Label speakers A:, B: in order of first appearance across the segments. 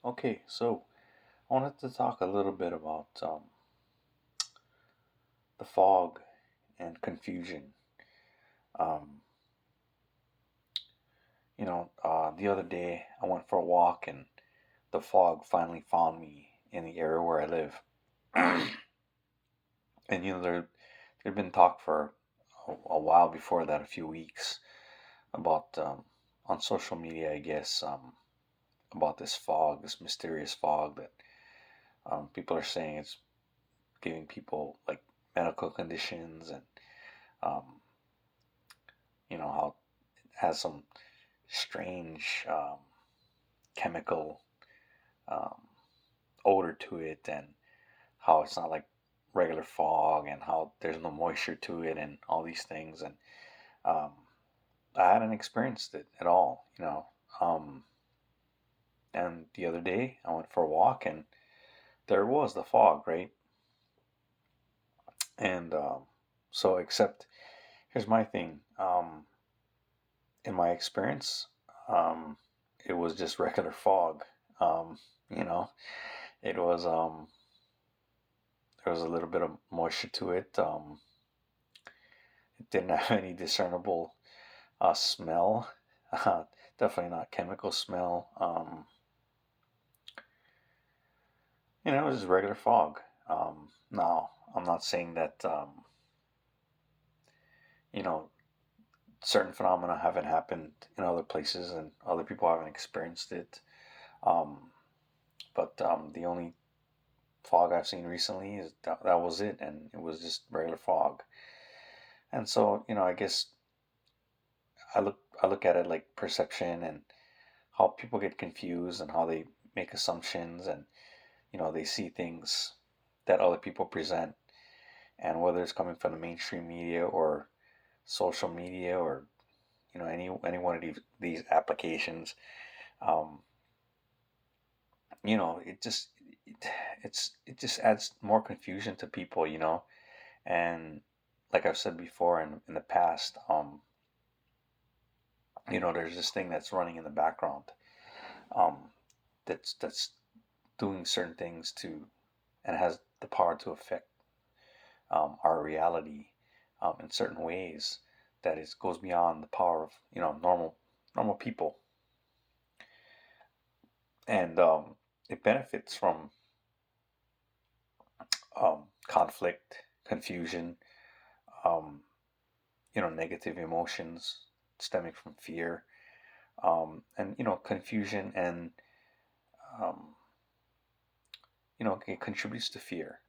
A: Okay, so I wanted to talk a little bit about the fog and confusion. Um, the other day I went for a walk and the fog finally found me in the area where I live. And there'd been talk for a while before that, a few weeks, about on social media, I guess, about this fog, this mysterious fog that people are saying it's giving people like medical conditions and um, how it has some strange chemical um, odor to it, and how it's not like regular fog, and how there's no moisture to it, and all these things. And um, I hadn't experienced it at all. And the other day I went for a walk, and there was the fog, right? And so, except here's my thing. In my experience, um, it was just regular fog. Um, you know, it was there was a little bit of moisture to it. It didn't have any discernible smell. Uh, Definitely not chemical smell. It was just regular fog. Now, I'm not saying that you know certain phenomena haven't happened in other places and other people haven't experienced it. Um, but the only fog I've seen recently is that was it, and it was just regular fog. And so, I guess I look at it like perception, and how people get confused, and how they make assumptions, and they see things that other people present, and whether it's coming from the mainstream media or social media, or any one of these applications. um, it just it just adds more confusion to people, and like I've said before in the past, there's this thing that's running in the background, um, that's doing certain things to, and has the power to affect our reality in certain ways that is goes beyond the power of normal people, and it benefits from conflict, confusion, um, negative emotions stemming from fear, and confusion, and um, it contributes to fear.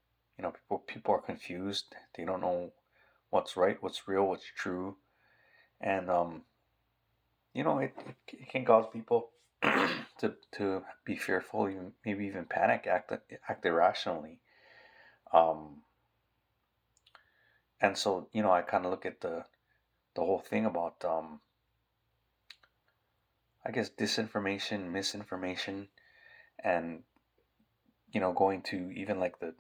A: People are confused. They don't know what's right, what's real, what's true, and it can cause people to be fearful, even maybe even panic, act irrationally. Um, and so I kind of look at the whole thing about I guess disinformation, misinformation, and going to even like the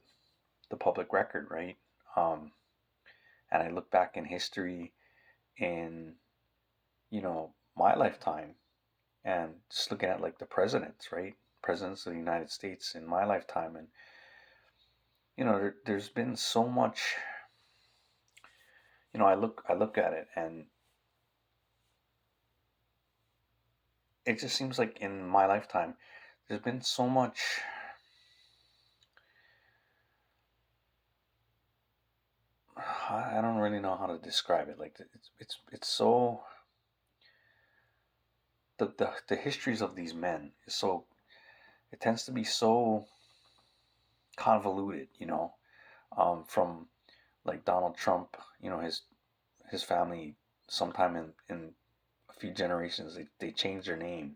A: public record, right? Um, and I look back in history in my lifetime, and just looking at like the presidents, right? Presidents of the United States in my lifetime, and there's been so much. I look at it, and it just seems like in my lifetime there's been so much. I don't really know how to describe it. Like it's so the histories of these men is so, it tends to be so convoluted, from like Donald Trump, his family, sometime in a few generations, they changed their name.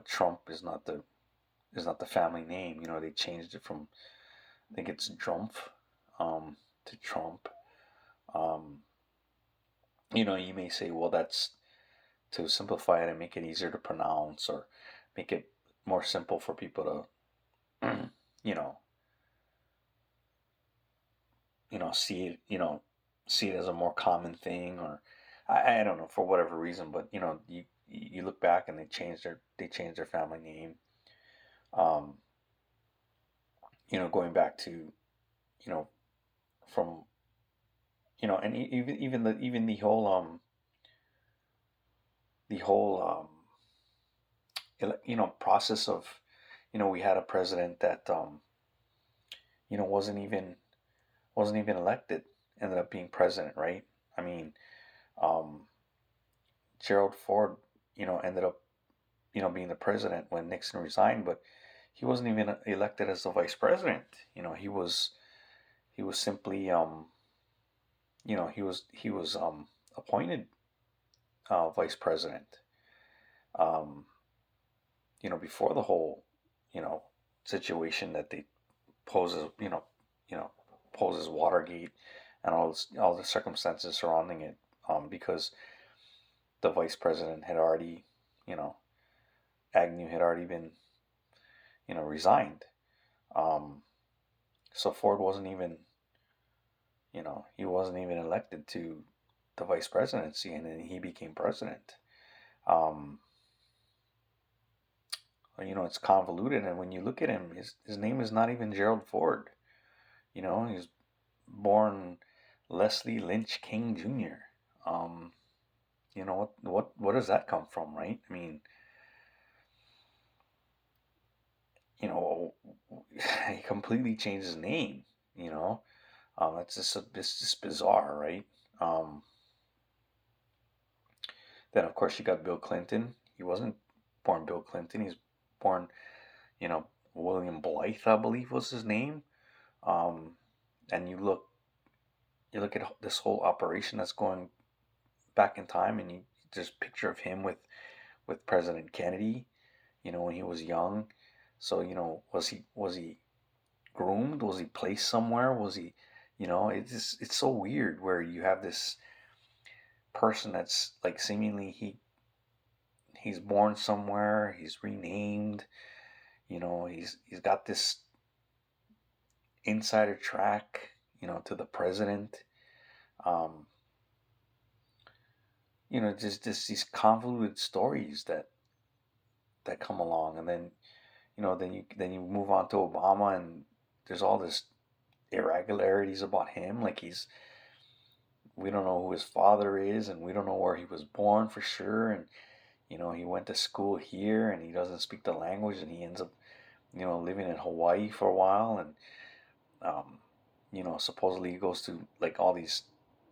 A: Trump is not the family name. They changed it from, I think it's Drumpf, to Trump. Um, you may say, well, that's to simplify it and make it easier to pronounce, or make it more simple for people to, you know, see it, see it as a more common thing, or I don't know, for whatever reason. But you look back, and they changed their family name. Um, going back to, from, and even the whole process of, we had a president that, you know, wasn't even wasn't even elected, ended up being president, right? I mean, um, Gerald Ford, ended up, being the president when Nixon resigned, but he wasn't even elected as the vice president. He was simply, he was appointed vice president. Um, before the whole, you know, situation that they poses, you know, poses Watergate and all the circumstances surrounding it, because the vice president had already, you know, Agnew had already been, resigned. Um, so Ford wasn't even, he wasn't even elected to the vice presidency, and then he became president. Um, it's convoluted, and when you look at him, his name is not even Gerald Ford. He's born Leslie Lynch King Jr. Um, what does that come from, right? I mean, you know, he completely changed his name. You know, it's just bizarre, right? Um, then of course you got Bill Clinton. He wasn't born Bill Clinton. He's born, you know, William Blythe, I believe was his name. Um, and you look at this whole operation that's going back in time, and you there's a picture of him with President Kennedy, when he was young. So, was he groomed? Was he placed somewhere? Was he, it's so weird where you have this person that's like seemingly he's born somewhere, he's renamed, he's got this insider track, to the president. Um, just these convoluted stories that come along, and then then you move on to Obama, and there's all this irregularities about him. Like we don't know who his father is, and we don't know where he was born for sure. And he went to school here, and he doesn't speak the language, and he ends up living in Hawaii for a while, and um, supposedly he goes to like all these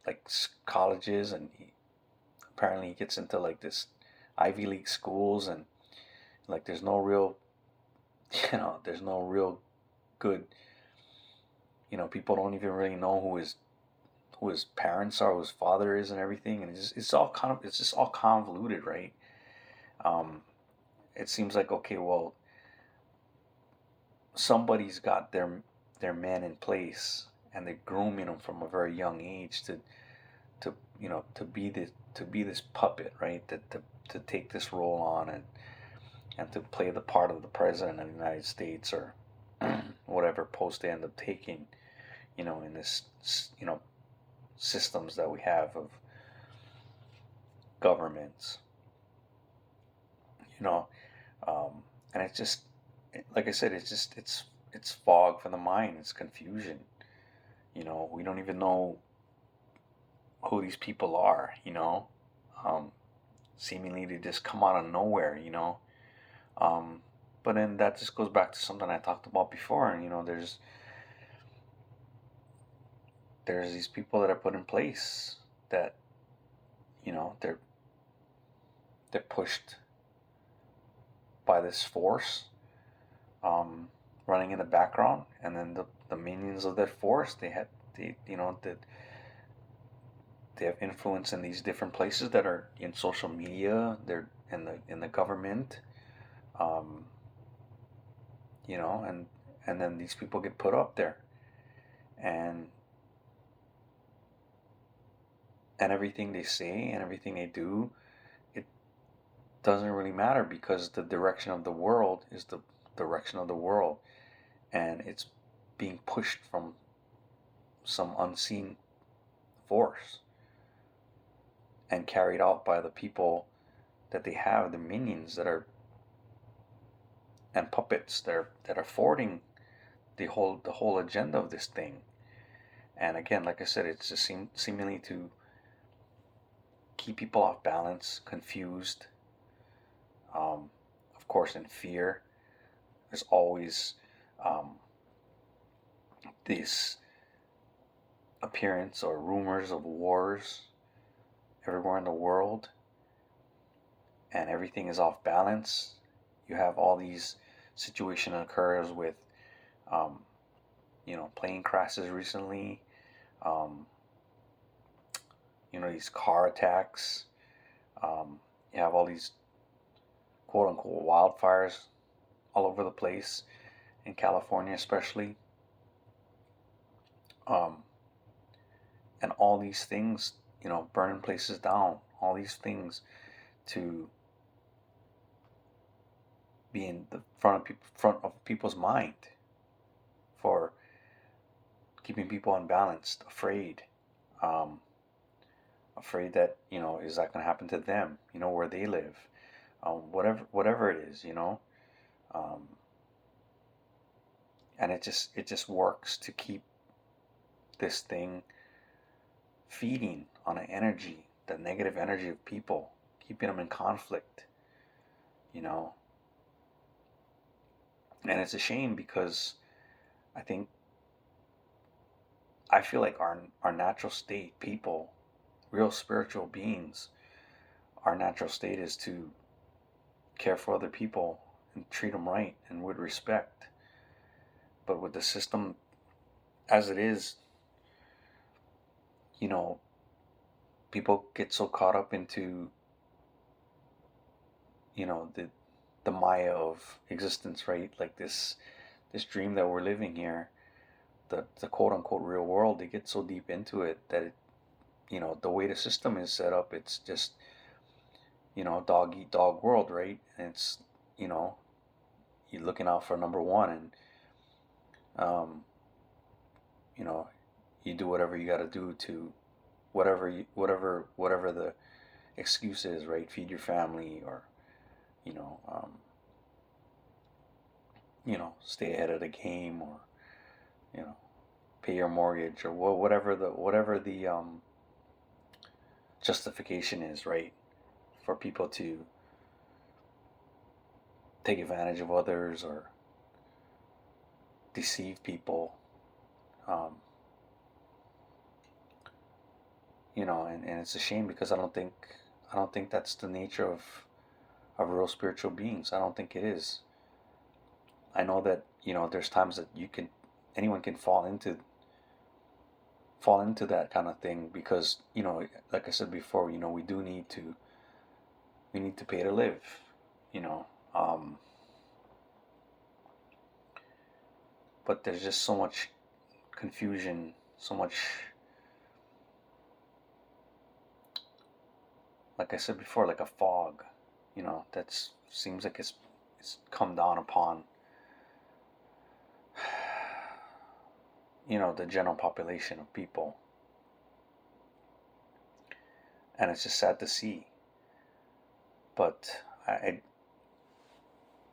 A: like colleges, and apparently he gets into like this Ivy League schools, and like there's no real good, people don't even really know who his parents are, who his father is, and everything, and it's just all convoluted, right? Um, it seems like, okay, well, somebody's got their man in place, and they're grooming him from a very young age to be this puppet, right? To take this role on, and to play the part of the president of the United States, or whatever post they end up taking, in this, systems that we have of governments, you know, um, and it's just, like I said, it's fog for the mind. It's confusion. We don't even know who these people are. Um, Seemingly they just come out of nowhere. Um, but then that just goes back to something I talked about before. And there's these people that are put in place that they're pushed by this force, um, running in the background, and then the minions of that force, they have influence in these different places that are in social media. They're in the government, um, and then these people get put up there, and everything they say and everything they do, it doesn't really matter, because the direction of the world is the direction of the world, and it's being pushed from some unseen force and carried out by the people that they have, the minions that are and puppets that are forwarding the whole agenda of this thing. And again, like I said, it's just seemingly to keep people off balance, confused, of course, in fear. There's always um, this appearance or rumors of wars everywhere in the world, and everything is off balance. You have all these situation occurs with, um, plane crashes recently. Um, these car attacks. You have all these quote unquote wildfires all over the place in California, especially. Um, and all these things, burning places down, all these things to be in the front of people's mind for keeping people unbalanced, afraid, um, afraid that is that going to happen to them, where they live, whatever it is, um, and it just works to keep this thing feeding on an energy, the negative energy of people, keeping them in conflict, you know. And it's a shame because I think I feel like our natural state, people, real spiritual beings, our natural state is to care for other people and treat them right and with respect. But with the system as it is, you know, people get so caught up into, the Maya of existence, right? Like this dream that we're living here, the quote unquote real world. They get so deep into it that the way the system is set up, it's just dog eat dog world, right? And it's you know you're looking out for number one, and um, you know you do whatever you got to do to whatever the excuse is, right? Feed your family, or you know um, stay ahead of the game, or you know pay your mortgage, or whatever the justification is, right? For people to take advantage of others or deceive people, um, and it's a shame because I don't think that's the nature of real spiritual beings. I don't think it is. I know that there's times that anyone can fall into that kind of thing because like I said before, we need to pay to live, you know um, but there's just so much confusion, so much, like I said before, like a fog, that seems like it's come down upon the general population of people, and it's just sad to see. But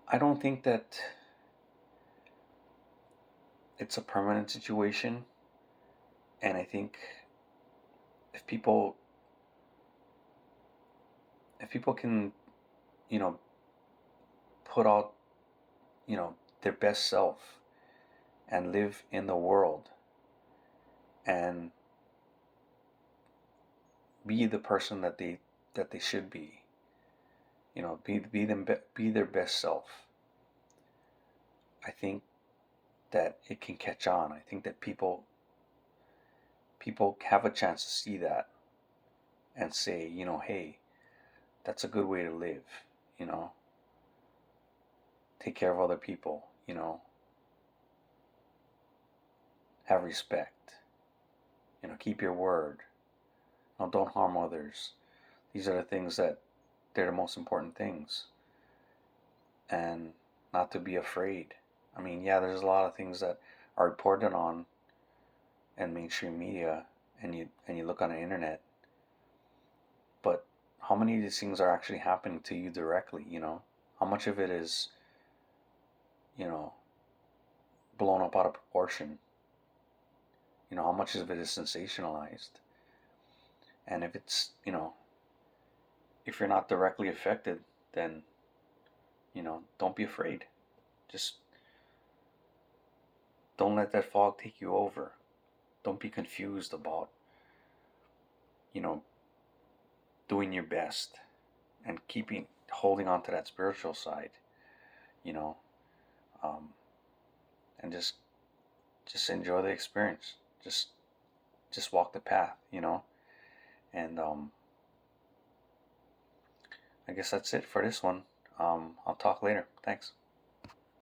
A: I don't think that it's a permanent situation, and I think if people if people can you know put out their best self and live in the world and be the person that they should be, be their best self. I think that it can catch on. I think that people have a chance to see that and say, hey, that's a good way to live. You know, take care of other people. Have respect. Keep your word. No, don't harm others. These are the things that they're the most important things, and not to be afraid. I mean, yeah, there's a lot of things that are reported on in mainstream media, and you look on the internet, but how many of these things are actually happening to you directly? How much of it is you know, blown up out of proportion. How much of it is sensationalized. And if it's, if you're not directly affected, then, don't be afraid. Just don't let that fog take you over. Don't be confused about, you know, doing your best and holding on to that spiritual side, you know, um, and just enjoy the experience. Just walk the path. And I guess that's it for this one. I'll talk later. Thanks.